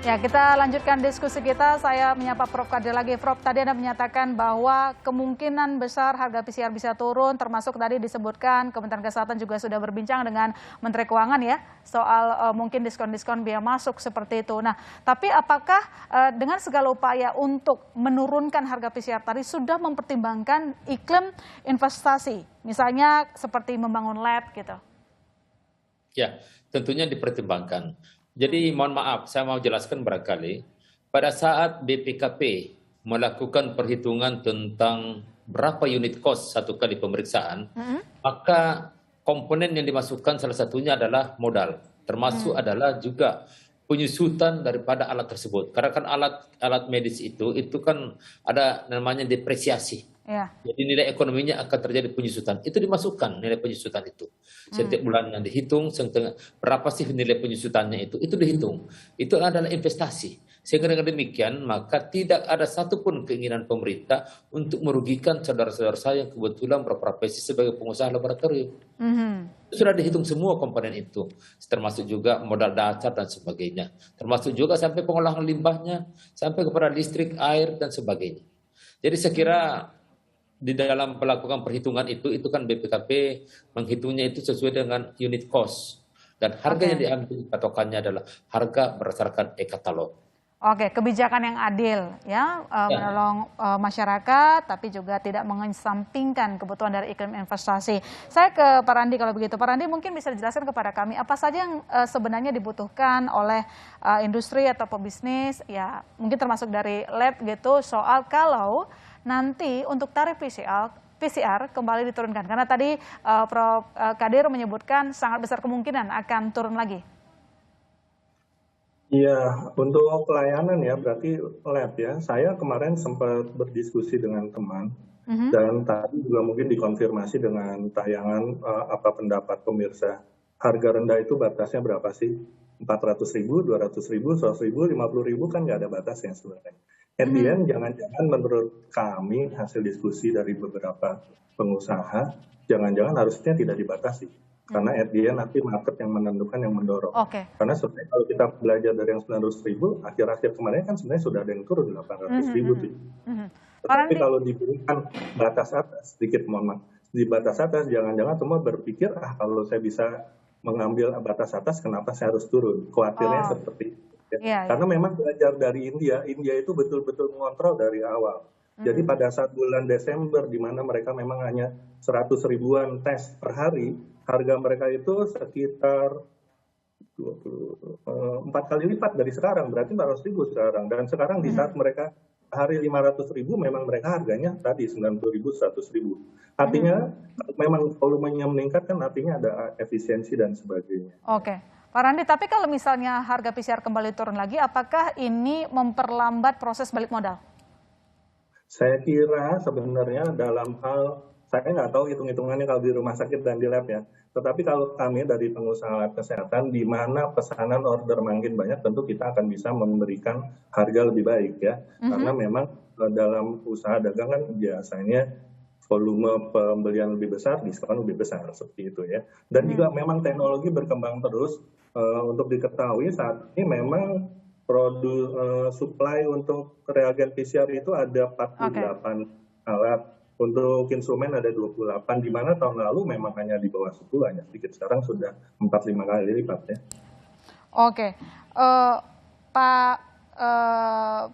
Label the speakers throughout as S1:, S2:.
S1: Ya, kita lanjutkan diskusi kita. Saya menyapa Prof. Kadir lagi. Prof, tadi Anda menyatakan bahwa kemungkinan besar harga PCR bisa turun, termasuk tadi disebutkan Kementerian Kesehatan juga sudah berbincang dengan Menteri Keuangan ya, soal mungkin diskon-diskon biaya masuk seperti itu. Nah, tapi apakah dengan segala upaya untuk menurunkan harga PCR tadi sudah mempertimbangkan iklim investasi, misalnya seperti membangun lab gitu?
S2: Ya, tentunya dipertimbangkan. Jadi mohon maaf, saya mau jelaskan barangkali, pada saat BPKP melakukan perhitungan tentang berapa unit cost satu kali pemeriksaan, maka komponen yang dimasukkan salah satunya adalah modal, termasuk adalah juga penyusutan daripada alat tersebut. Karena kan alat medis itu kan ada namanya depresiasi.
S1: Ya.
S2: Jadi nilai ekonominya akan terjadi penyusutan. Itu dimasukkan nilai penyusutan itu. Setiap bulan yang dihitung, berapa sih nilai penyusutannya itu dihitung. Itu adalah investasi. Sehingga dengan demikian, maka tidak ada satupun keinginan pemerintah untuk merugikan saudara-saudara saya yang kebetulan berprofesi sebagai pengusaha laboratorium. Sudah dihitung semua komponen itu, termasuk juga modal dasar dan sebagainya. Termasuk juga sampai pengolahan limbahnya, sampai kepada listrik, air, dan sebagainya. Jadi saya kira di dalam melakukan perhitungan itu kan BPKP menghitungnya itu sesuai dengan unit cost. Dan harga yang diambil patokannya adalah harga berdasarkan e-katalog.
S1: Oke, kebijakan yang adil ya, menolong masyarakat, tapi juga tidak mengesampingkan kebutuhan dari iklim investasi. Saya ke Pak Randi kalau begitu. Pak Randi mungkin bisa dijelaskan kepada kami apa saja yang sebenarnya dibutuhkan oleh industri atau pebisnis, ya mungkin termasuk dari lab gitu, soal kalau nanti untuk tarif PCR kembali diturunkan. Karena tadi Prof. Kadir menyebutkan sangat besar kemungkinan akan turun lagi.
S3: Iya, untuk pelayanan ya berarti lab ya. Saya kemarin sempat berdiskusi dengan teman dan tadi juga mungkin dikonfirmasi dengan tayangan apa pendapat pemirsa. Harga rendah itu batasnya berapa sih? 400.000, 200.000, 100.000, 50.000 kan nggak ada batasnya sebenarnya. At the end, jangan-jangan menurut kami hasil diskusi dari beberapa pengusaha, jangan-jangan harusnya tidak dibatasi. Karena at the end nanti market yang menentukan, yang mendorong. Karena sebenarnya kalau kita belajar dari yang 900.000, akhir-akhir kemarin kan sebenarnya sudah ada yang turun 800.000. Tetapi kalau diberikan batas atas, sedikit mohon maaf, di batas atas jangan-jangan semua berpikir, kalau saya bisa mengambil batas atas, kenapa saya harus turun? Khawatirnya seperti itu. Karena memang belajar dari India itu betul-betul mengontrol dari awal. Jadi pada saat bulan Desember, di mana mereka memang hanya 100 ribuan tes per hari, harga mereka itu sekitar 4 kali lipat dari sekarang, berarti 400.000 sekarang. Dan sekarang di saat mereka hari 500.000, memang mereka harganya tadi 90.000, 100.000. Artinya memang volumenya meningkat kan artinya ada efisiensi dan sebagainya.
S1: Pak Randi, tapi kalau misalnya harga PCR kembali turun lagi, apakah ini memperlambat proses balik modal?
S3: Saya kira sebenarnya dalam hal, saya nggak tahu hitung-hitungannya kalau di rumah sakit dan di lab ya. Tetapi kalau kami dari pengusaha alat kesehatan, di mana pesanan order makin banyak, tentu kita akan bisa memberikan harga lebih baik ya. Karena memang dalam usaha dagang kan biasanya volume pembelian lebih besar, diskon lebih besar, seperti itu ya. Dan juga memang teknologi berkembang terus. Untuk diketahui saat ini memang produk supply untuk reagen PCR itu ada 48 alat. Untuk instrumen ada 28, di mana tahun lalu memang hanya di bawah 10, hanya sedikit. Sekarang sudah 4-5 kali lipat ya.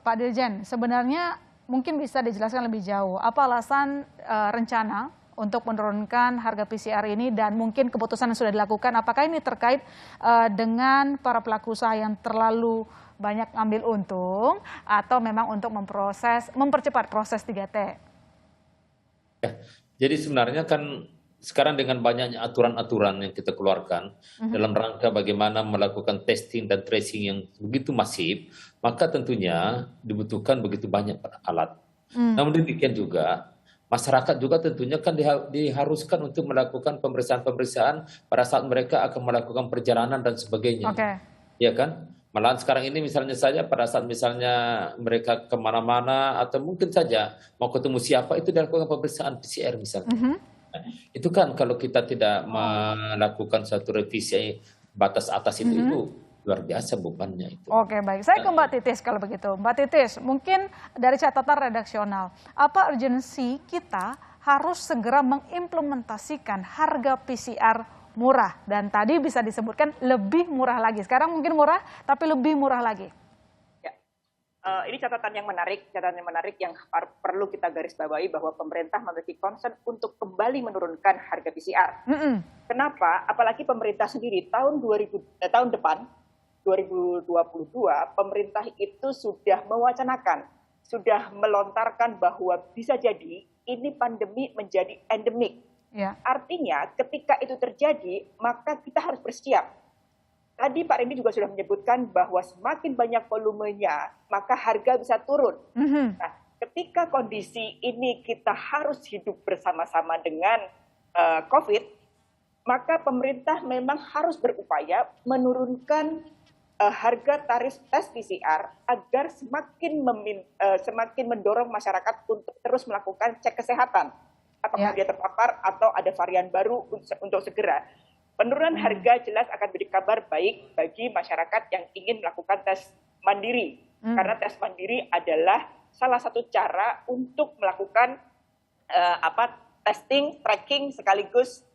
S1: Pak Dirjen, sebenarnya mungkin bisa dijelaskan lebih jauh, apa alasan rencana untuk menurunkan harga PCR ini dan mungkin keputusan yang sudah dilakukan, apakah ini terkait dengan para pelaku usaha yang terlalu banyak ambil untung atau memang untuk mempercepat proses 3T?
S2: Ya, jadi sebenarnya kan sekarang dengan banyaknya aturan-aturan yang kita keluarkan dalam rangka bagaimana melakukan testing dan tracing yang begitu masif, maka tentunya dibutuhkan begitu banyak alat. Namun demikian juga masyarakat juga tentunya kan diharuskan untuk melakukan pemeriksaan-pemeriksaan pada saat mereka akan melakukan perjalanan dan sebagainya. Ya kan? Malahan sekarang ini misalnya saja pada saat misalnya mereka kemana-mana atau mungkin saja mau ketemu siapa itu dilakukan pemeriksaan PCR misalnya. Itu kan kalau kita tidak melakukan satu revisi batas atas itu luar biasa bebannya itu.
S1: Oke, baik. Saya ke Mbak Titis kalau begitu. Mbak Titis, mungkin dari catatan redaksional, apa urgensi kita harus segera mengimplementasikan harga PCR murah? Dan tadi bisa disebutkan lebih murah lagi. Sekarang mungkin murah, tapi lebih murah lagi.
S4: Ya. Ini catatan yang menarik yang perlu kita garis bawahi bahwa pemerintah memiliki concern untuk kembali menurunkan harga PCR. Kenapa? Apalagi pemerintah sendiri tahun depan 2022 pemerintah itu sudah mewacanakan, sudah melontarkan bahwa bisa jadi ini pandemi menjadi endemik.
S1: Ya.
S4: Artinya ketika itu terjadi maka kita harus bersiap. Tadi Pak Randy juga sudah menyebutkan bahwa semakin banyak volumenya, maka harga bisa turun. Nah, ketika kondisi ini kita harus hidup bersama-sama dengan COVID, maka pemerintah memang harus berupaya menurunkan harga tarif tes PCR agar semakin mendorong masyarakat untuk terus melakukan cek kesehatan. Apakah dia terpapar atau ada varian baru untuk segera. Penurunan harga jelas akan beri kabar baik bagi masyarakat yang ingin melakukan tes mandiri. Karena tes mandiri adalah salah satu cara untuk melakukan testing, tracking, sekaligus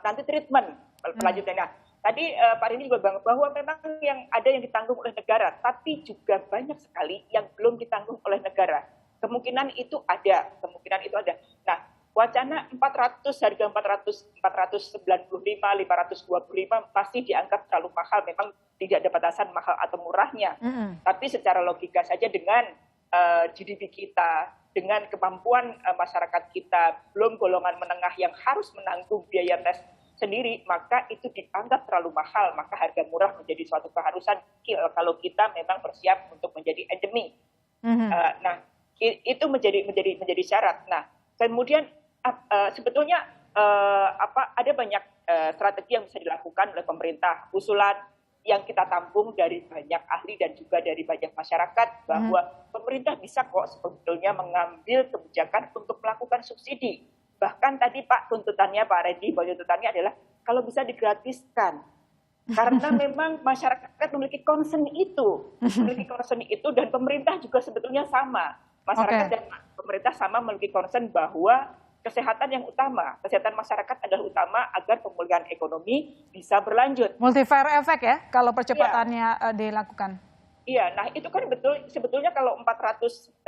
S4: nanti treatment lanjutannya. Tadi Pak Rini juga bilang bahwa memang yang ditanggung oleh negara, tapi juga banyak sekali yang belum ditanggung oleh negara. Kemungkinan itu ada. Nah, wacana harga 495, 525 masih dianggap terlalu mahal. Memang tidak ada batasan mahal atau murahnya. Tapi secara logika saja dengan GDP kita, dengan kemampuan masyarakat kita, belum golongan menengah yang harus menanggung biaya tes sendiri, maka itu dianggap terlalu mahal. Maka harga murah menjadi suatu keharusan kalau kita memang bersiap untuk menjadi endemi. Nah, itu menjadi syarat. Nah, kemudian sebetulnya ada banyak strategi yang bisa dilakukan oleh pemerintah. Usulan yang kita tampung dari banyak ahli dan juga dari banyak masyarakat bahwa pemerintah bisa kok sebetulnya mengambil kebijakan untuk melakukan subsidi. Bahkan tadi Pak Randy adalah kalau bisa digratiskan. Karena memang masyarakat memiliki concern itu dan pemerintah juga sebetulnya sama. Masyarakat dan pemerintah sama memiliki concern bahwa kesehatan yang utama, kesehatan masyarakat adalah utama agar pemulihan ekonomi bisa berlanjut.
S1: Multiplier effect ya, kalau percepatannya dilakukan.
S4: Iya, nah itu kan sebetulnya kalau 495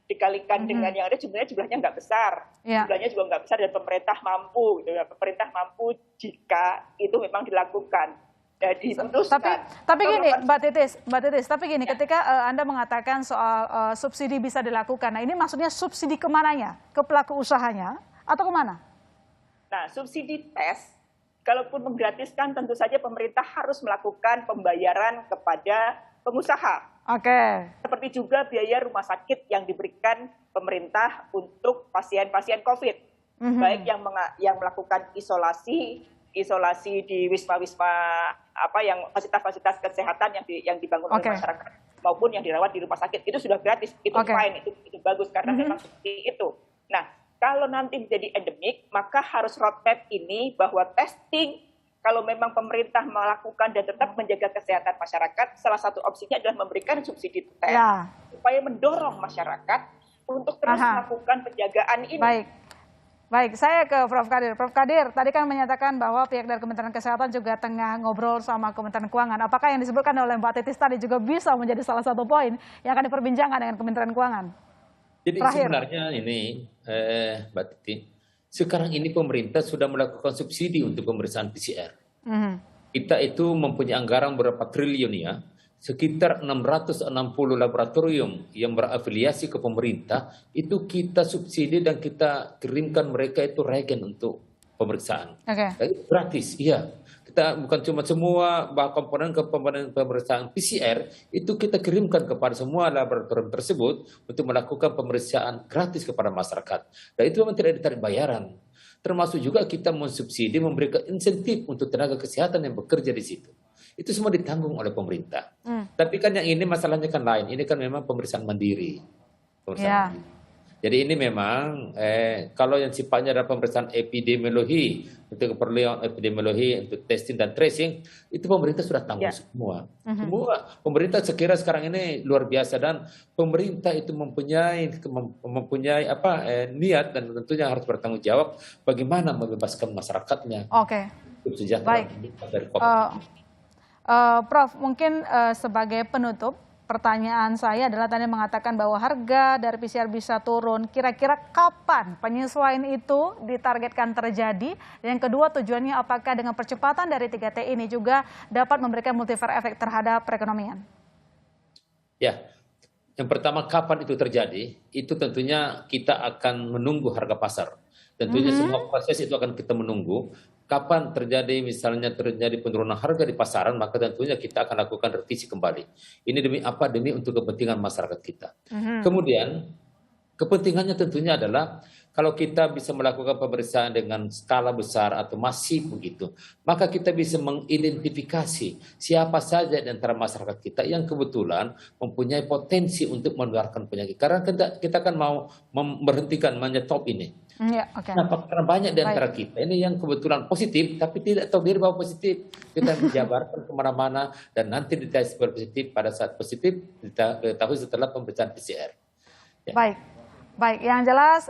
S4: dikalikan dengan yang ada jumlahnya nggak besar. Jumlahnya juga nggak besar dan pemerintah mampu, Pemerintah mampu jika itu memang dilakukan.
S1: Tapi gini, Mbak Titis, ketika Anda mengatakan soal subsidi bisa dilakukan, nah ini maksudnya subsidi kemananya? Ke pelaku usahanya atau kemana?
S4: Nah, subsidi tes, kalaupun menggratiskan tentu saja pemerintah harus melakukan pembayaran kepada pengusaha. Seperti juga biaya rumah sakit yang diberikan pemerintah untuk pasien-pasien COVID, baik yang melakukan isolasi di wisma-wisma yang fasilitas-fasilitas kesehatan yang dibangun oleh masyarakat maupun yang dirawat di rumah sakit itu sudah gratis, itu fine, itu bagus karena memang seperti itu. Nah, kalau nanti menjadi endemik maka harus roadmap ini bahwa testing kalau memang pemerintah melakukan dan tetap menjaga kesehatan masyarakat, salah satu opsinya adalah memberikan subsidi tes supaya mendorong masyarakat untuk terus melakukan penjagaan ini.
S1: Baik, saya ke Prof. Kadir. Prof. Kadir, tadi kan menyatakan bahwa pihak dari Kementerian Kesehatan juga tengah ngobrol sama Kementerian Keuangan. Apakah yang disebutkan oleh Mbak Titis tadi juga bisa menjadi salah satu poin yang akan diperbincangkan dengan Kementerian Keuangan?
S2: Jadi sebenarnya ini, Mbak Titi, sekarang ini pemerintah sudah melakukan subsidi untuk pemeriksaan PCR. Kita itu mempunyai anggaran berapa triliun ya, sekitar 660 laboratorium yang berafiliasi ke pemerintah, itu kita subsidi dan kita kirimkan mereka itu reagen untuk pemeriksaan. Gratis, iya. Kita bukan cuma semua komponen pemeriksaan PCR, itu kita kirimkan kepada semua laboratorium tersebut untuk melakukan pemeriksaan gratis kepada masyarakat. Dan itu memang tidak ditarik bayaran. Termasuk juga kita mensubsidi, memberikan insentif untuk tenaga kesehatan yang bekerja di situ. Itu semua ditanggung oleh pemerintah. Tapi kan yang ini masalahnya kan lain. Ini kan memang pemeriksaan mandiri. Jadi ini memang kalau yang sifatnya adalah pemeriksaan epidemiologi, untuk keperluan epidemiologi, untuk testing dan tracing, itu pemerintah sudah tanggung semua. Semua pemerintah sekira sekarang ini luar biasa, dan pemerintah itu mempunyai niat dan tentunya harus bertanggung jawab bagaimana membebaskan masyarakatnya.
S1: Oke. Baik. Prof, mungkin sebagai penutup, pertanyaan saya adalah tadi mengatakan bahwa harga dari PCR bisa turun. Kira-kira kapan penyesuaian itu ditargetkan terjadi? Dan yang kedua, tujuannya apakah dengan percepatan dari 3T ini juga dapat memberikan multiplier efek terhadap perekonomian?
S2: Ya, yang pertama kapan itu terjadi? Itu tentunya kita akan menunggu harga pasar. Tentunya semua proses itu akan kita menunggu. Kapan misalnya terjadi penurunan harga di pasaran, maka tentunya kita akan lakukan revisi kembali. Ini demi apa? Demi untuk kepentingan masyarakat kita. Kemudian, kepentingannya tentunya adalah kalau kita bisa melakukan pemeriksaan dengan skala besar atau masif begitu, maka kita bisa mengidentifikasi siapa saja di antara masyarakat kita yang kebetulan mempunyai potensi untuk menularkan penyakit. Karena kita kan mau memberhentikan, menyetop ini. Nah, karena banyak di antara kita ini yang kebetulan positif, tapi tidak tahu diri bahwa positif. Kita menjabarkan kemana-mana, dan nanti dites positif pada saat positif, diketahui setelah pemeriksaan PCR.
S1: Ya. Baik. Yang jelas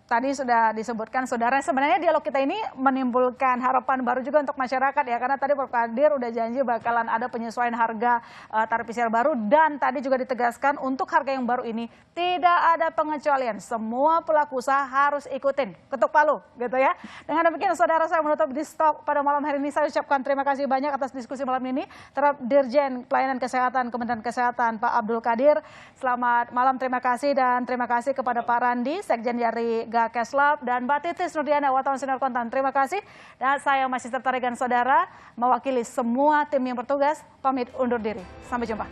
S1: tadi sudah disebutkan saudara, sebenarnya dialog kita ini menimbulkan harapan baru juga untuk masyarakat ya, karena tadi Prof Kadir udah janji bakalan ada penyesuaian harga tarif PCR baru, dan tadi juga ditegaskan untuk harga yang baru ini tidak ada pengecualian, semua pelaku usaha harus ikutin, ketuk palu gitu ya. Dengan demikian saudara, saya menutup di Stop pada malam hari ini. Saya ucapkan terima kasih banyak atas diskusi malam ini terhadap Dirjen Pelayanan Kesehatan Kementerian Kesehatan Pak Abdul Qadir. Selamat malam, terima kasih, dan terima kasih kepada Pak Randi, Sekjen dari Gakeslab, dan Mbak Titis Nurdiana, wartawan Sinar Kontan. Terima kasih. Dan saya masih tertarik dengan saudara, mewakili semua tim yang bertugas, pamit undur diri. Sampai jumpa.